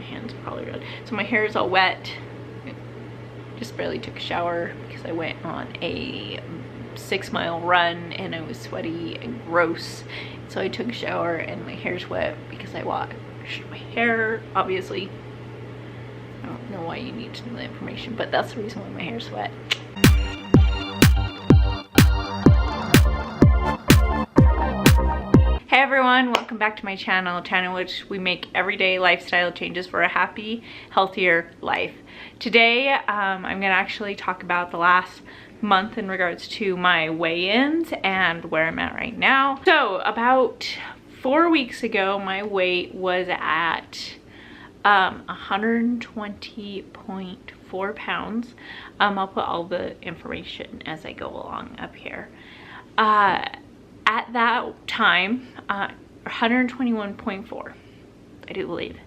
hands are probably red. So my hair is all wet. Just barely took a shower because I went on a 6-mile run and I was sweaty and gross. So I took a shower and my hair's wet because I washed my hair, obviously. I don't know why you need to know the information, but that's the reason why my hair's wet. Hey everyone, welcome back to my channel which we make everyday lifestyle changes for a happy, healthier life. Today, I'm gonna actually talk about the last month in regards to my weigh-ins and where I'm at right now. So about 4 weeks ago, my weight was at 120.4 pounds. I'll put all the information as I go along up here. At that time, 121.4, I do believe.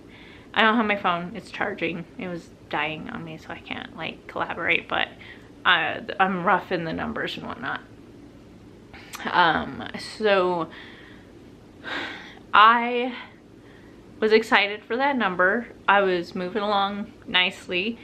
I don't have my phone, it's charging. It was dying on me, so I can't like collaborate, but I'm rough in the numbers and whatnot. So I was excited for that number. I was moving along nicely.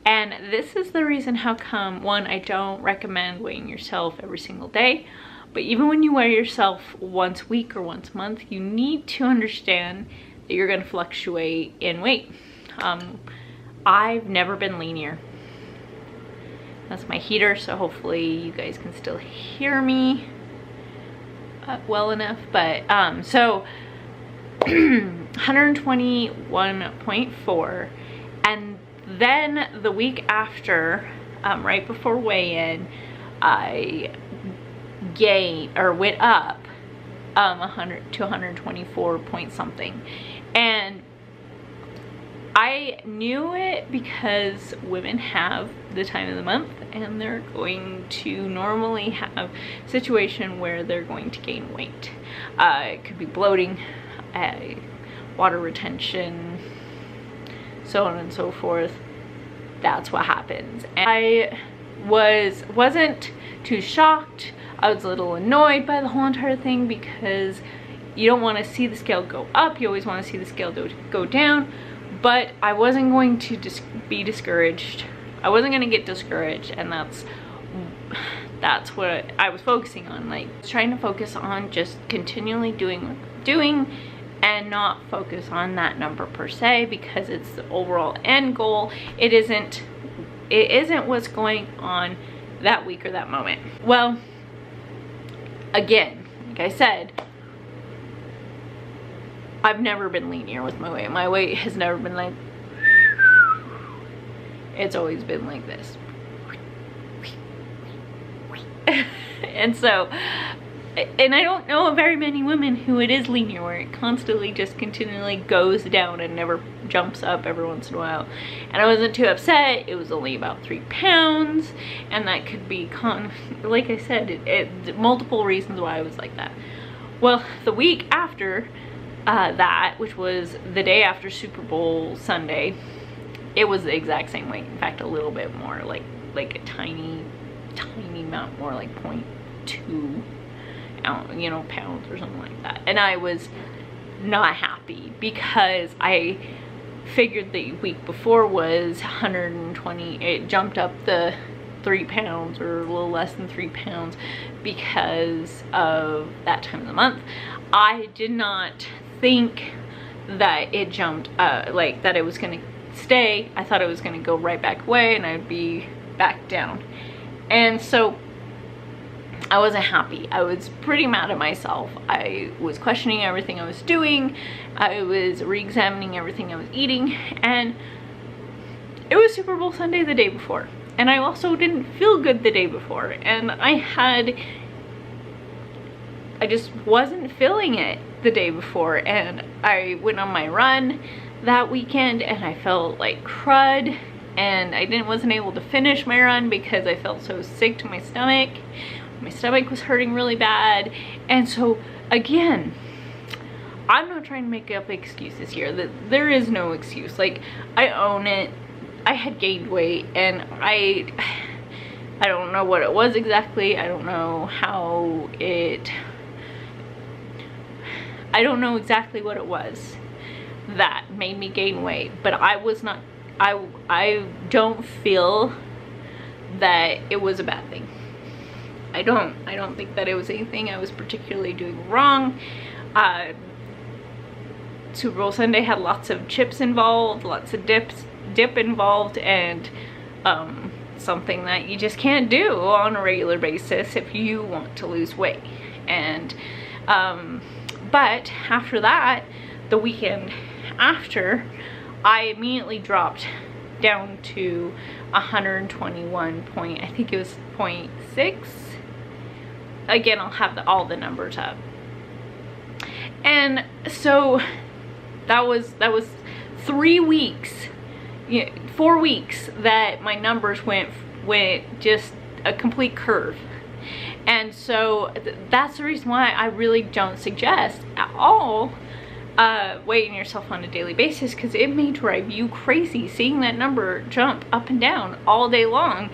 And this is the reason how come, one, I don't recommend weighing yourself every single day. But even when you weigh yourself once a week or once a month, you need to understand that you're gonna fluctuate in weight. I've never been leaner. That's my heater, so hopefully you guys can still hear me well enough. But so 121.4, and then the week after, right before weigh-in, I went up 100 to 124 point something. And I knew it because women have the time of the month and they're going to normally have a situation where they're going to gain weight. It could be bloating, water retention, so on and so forth. That's what happens. And I wasn't too shocked. I was a little annoyed by the whole entire thing because you don't want to see the scale go up, you always want to see the scale go down. But I wasn't going to be discouraged. I wasn't going to get discouraged, and that's what I was focusing on, like trying to focus on just continually doing and not focus on that number per se, because it's the overall end goal. It isn't what's going on that week or that moment. Well, again, like I said, I've never been linear with my weight. My weight has never been like, it's always been like this. And so, and I don't know of very many women who it is linear, where it constantly just continually goes down and never jumps up every once in a while. And I wasn't too upset. It was only about 3 pounds, and that could be like I said, multiple reasons why I was like that. Well, the week after that, which was the day after Super Bowl Sunday, it was the exact same weight. In fact, a little bit more, like a tiny amount more, like 0.2 pounds or something like that. And I was not happy because I figured the week before was 120. It jumped up the 3 pounds, or a little less than 3 pounds, because of that time of the month. I did not think that it jumped like that it was gonna stay. I thought it was gonna go right back away and I'd be back down. And so I wasn't happy. I was pretty mad at myself. I was questioning everything I was doing. I was re-examining everything I was eating, and it was Super Bowl Sunday the day before, and I also didn't feel good the day before, and I just wasn't feeling it the day before. And I went on my run that weekend and I felt like crud, and I wasn't able to finish my run because I felt so sick to my stomach. My stomach was hurting really bad. And so again, I'm not trying to make up excuses here. There is no excuse. Like, I own it. I had gained weight, and I don't know what it was exactly. I don't know I don't know exactly what it was. that made me gain weight, but I was not, I don't feel that it was a bad thing. I don't think that it was anything I was particularly doing wrong. Super Bowl Sunday had lots of chips involved, lots of dip involved, and something that you just can't do on a regular basis if you want to lose weight. And but after that, the weekend after, I immediately dropped down to 121 point, I think it was 0.6. Again, I'll have all the numbers up. And so that was 3 weeks, 4 weeks that my numbers went just a complete curve. And so that's the reason why I really don't suggest at all weighing yourself on a daily basis, because it may drive you crazy. Seeing that number jump up and down all day long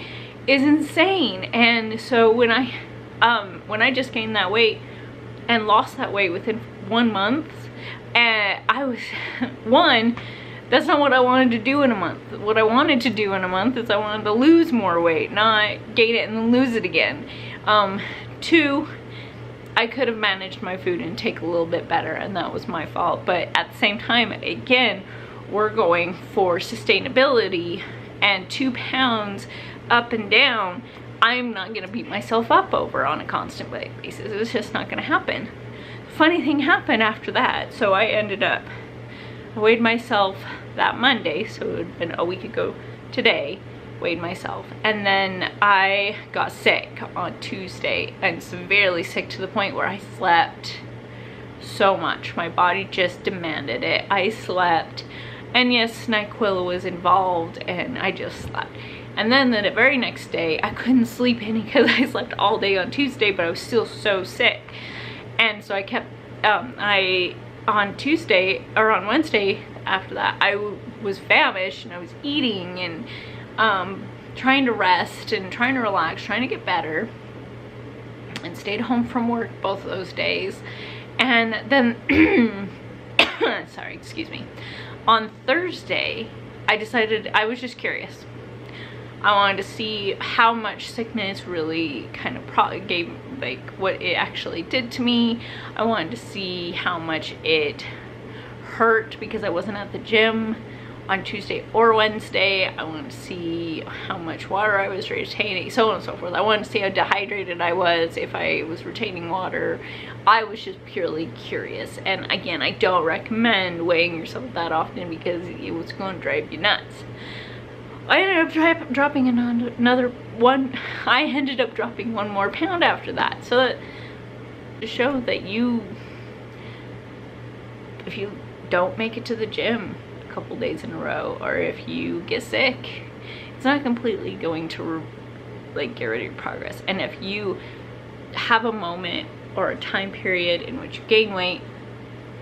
is insane. And so when I just gained that weight and lost that weight within 1 month, and I was that's not what I wanted to do in a month. What I wanted to do in a month is I wanted to lose more weight, not gain it and then lose it again. 2, I could have managed my food intake a little bit better, and that was my fault. But at the same time, again, we're going for sustainability, and 2 pounds up and down, I'm not gonna beat myself up over on a constant basis. It's just not gonna happen. Funny thing happened after that. So I weighed myself that Monday, so it would have been a week ago today, weighed myself, and then I got sick on Tuesday, and severely sick to the point where I slept so much. My body just demanded it. I slept, and yes, NyQuil was involved, and I just slept. And then the very next day, I couldn't sleep any because I slept all day on Tuesday, but I was still so sick. And so I kept, on Tuesday, or on Wednesday after that, I was famished, and I was eating, and trying to rest, and trying to relax, trying to get better, and stayed home from work both of those days. And then, sorry, excuse me. On Thursday, I decided, I was just curious. I wanted to see how much sickness really kind of gave, like, what it actually did to me. I wanted to see how much it hurt because I wasn't at the gym on Tuesday or Wednesday. I wanted to see how much water I was retaining, so on and so forth. I wanted to see how dehydrated I was, if I was retaining water. I was just purely curious. And again, I don't recommend weighing yourself that often because it was going to drive you nuts. I ended up dropping another one. I ended up dropping 1 more pound after that. So that to show that if you don't make it to the gym a couple days in a row, or if you get sick, it's not completely going to like get rid of your progress. And if you have a moment or a time period in which you gain weight,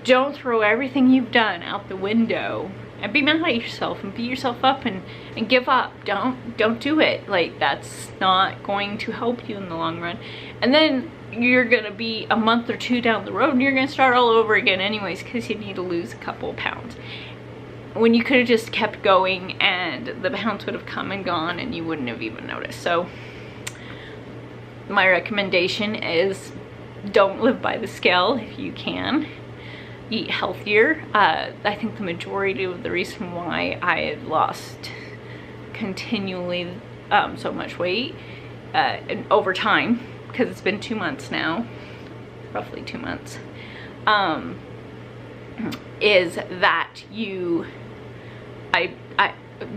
don't throw everything you've done out the window and be mad at yourself and beat yourself up and give up. Don't do it. Like, that's not going to help you in the long run. And then you're gonna be a month or 2 down the road and you're gonna start all over again anyways, because you need to lose a couple of pounds, when you could have just kept going and the pounds would have come and gone and you wouldn't have even noticed. So my recommendation is don't live by the scale if you can. Eat healthier. I think the majority of the reason why I had lost continually so much weight and over time, because it's been 2 months now, roughly 2 months, is that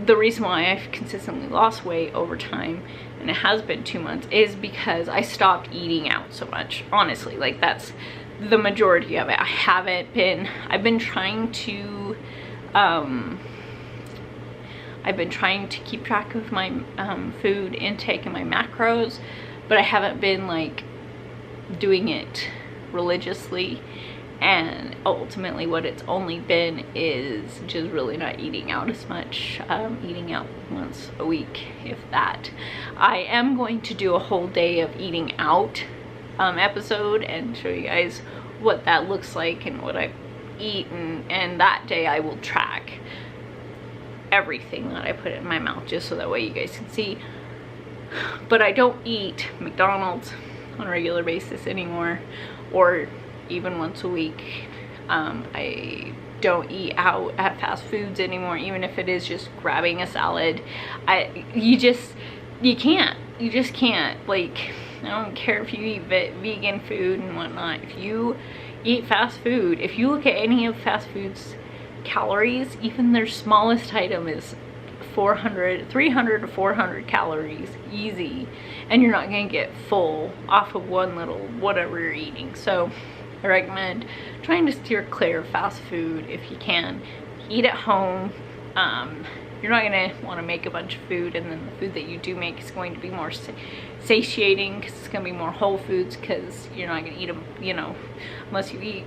the reason why I've consistently lost weight over time, and it has been 2 months, is because I stopped eating out so much. Honestly, like, that's the majority of it. I've been trying to keep track of my food intake and my macros, but I haven't been like doing it religiously. And ultimately what it's only been is just really not eating out as much, eating out once a week, if that. I am going to do a whole day of eating out episode and show you guys what that looks like and what I eat, and that day I will track everything that I put in my mouth, just so that way you guys can see. But I don't eat McDonald's on a regular basis anymore, or even once a week. I don't eat out at fast foods anymore, even if it is just grabbing a salad. You just can't. Like, I don't care if you eat vegan food and whatnot. If you eat fast food, if you look at any of fast food's calories, even their smallest item is 300 to 400 calories, easy, and you're not gonna get full off of one little whatever you're eating. So I recommend trying to steer clear of fast food if you can. Eat at home. You're not gonna want to make a bunch of food, and then the food that you do make is going to be more satiating, because it's gonna be more whole foods, because you're not gonna eat them, you know, unless you eat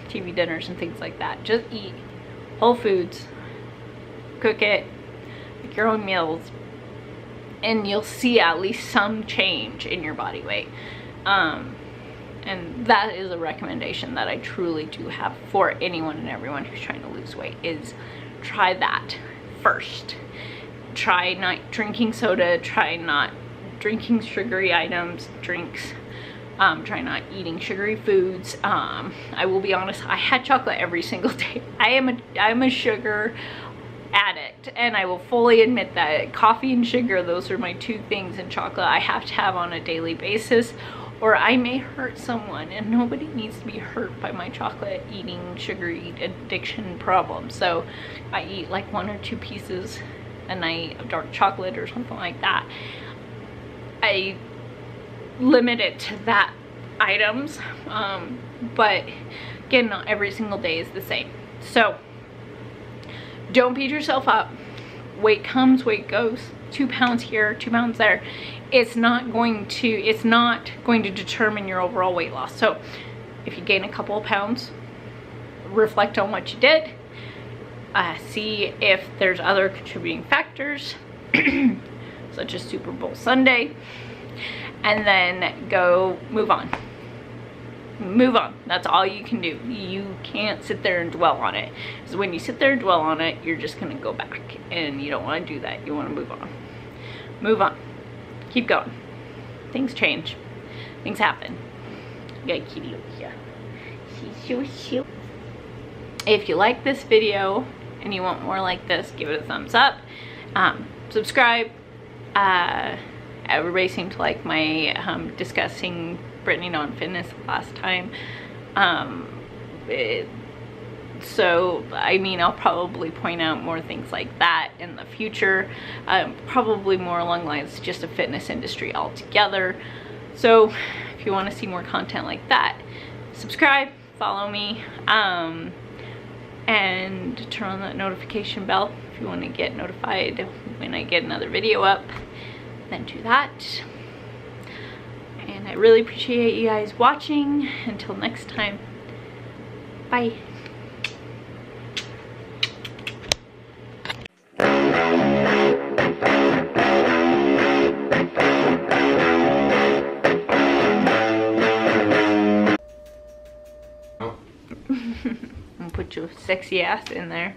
TV dinners and things like that. Just eat whole foods, cook it, make your own meals, and you'll see at least some change in your body weight. And that is a recommendation that I truly do have for anyone and everyone who's trying to lose weight, is try that first. Try not drinking soda, try not drinking sugary items, drinks. Try not eating sugary foods. I will be honest, I had chocolate every single day. I'm a sugar addict, and I will fully admit that. Coffee and sugar, those are my two things, and chocolate I have to have on a daily basis, or I may hurt someone, and nobody needs to be hurt by my chocolate eating, sugary addiction problem. So I eat like 1 or 2 pieces a night of dark chocolate or something like that. I limit it to that items, but again, not every single day is the same. So don't beat yourself up. Weight comes, weight goes. 2 pounds here, 2 pounds there. It's not going to determine your overall weight loss. So if you gain a couple of pounds, reflect on what you did, see if there's other contributing factors such as Super Bowl Sunday, and then go move on. That's all you can do. You can't sit there and dwell on it, because when you sit there and dwell on it, you're just gonna go back, and you don't want to do that. You want to move on, keep going. Things change, things happen. You got Kitty over here. She's so cute. If you like this video and you want more like this, give it a thumbs up. Subscribe. Everybody seemed to like my discussing Brittany non-fitness last time. So I mean, I'll probably point out more things like that in the future, probably more along the lines just a fitness industry altogether. So if you want to see more content like that, subscribe, follow me, and turn on that notification bell if you want to get notified when I get another video up. Then do that. And I really appreciate you guys watching. Until next time, bye. And put your sexy ass in there.